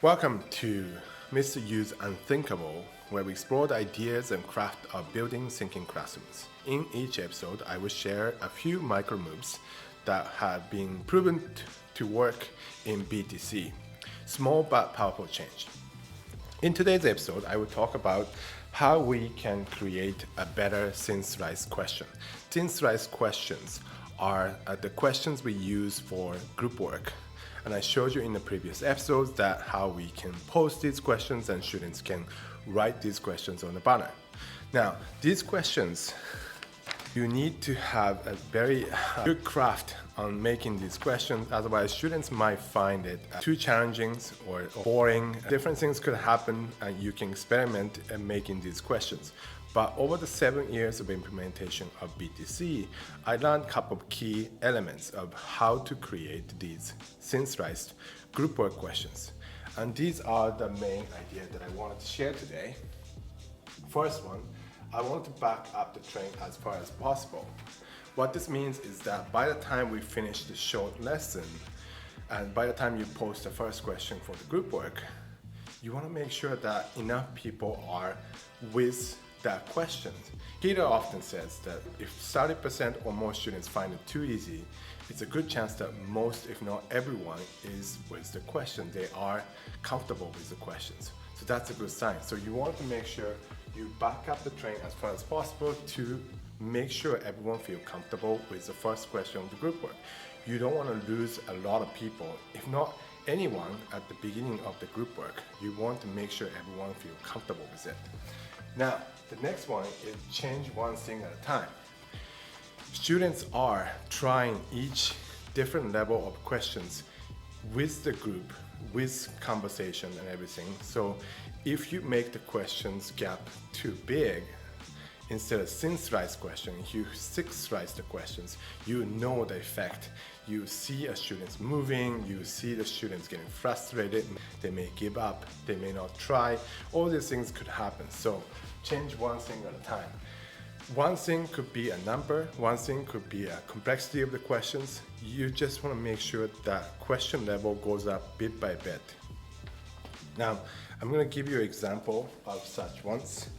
Welcome to Mr. Yu's Unthinkable, where we explore the ideas and craft of building thinking classrooms. In each episode, I will share a few micro moves that have been proven to work in BTC. Small but powerful change. In today's episode, I will talk about how we can create a better synthesized question. Synthesized questions are the questions we use for group work. And I showed you in the previous episodes that how we can post these questions and students can write these questions on the banner. Now, these questions, you need to have a very good craft on making these questions, otherwise students might find it too challenging or boring. Different things could happen and you can experiment in making these questions. But over the 7 years of implementation of BTC, I learned a couple of key elements of how to create these synthesized group work questions. And these are the main ideas that I wanted to share today. First one, I want to back up the train as far as possible. What this means is that by the time we finish the short lesson, and by the time you post the first question for the group work, you want to make sure that enough people are with that question. Peter often says that if 30% or more students find it too easy, it's a good chance that most, if not everyone, is with the question. They are comfortable with the questions. So that's a good sign. So you want to make sure you back up the train as far as possible to make sure everyone feels comfortable with the first question of the group work. You don't want to lose a lot of people, if not anyone, at the beginning of the group work. You want to make sure everyone feels comfortable with it. Now, the next one is change one thing at a time. Students are trying each different level of questions with the group, with conversation and everything. So if you make the questions gap too big, instead of synthesized questions, you sixthesize the questions. You know the effect. You see a students moving, you see the students getting frustrated, they may give up, they may not try. All these things could happen. So change one thing at a time. One thing could be a number, one thing could be a complexity of the questions. You just want to make sure that question level goes up bit by bit. Now, I'm going to give you an example of such ones.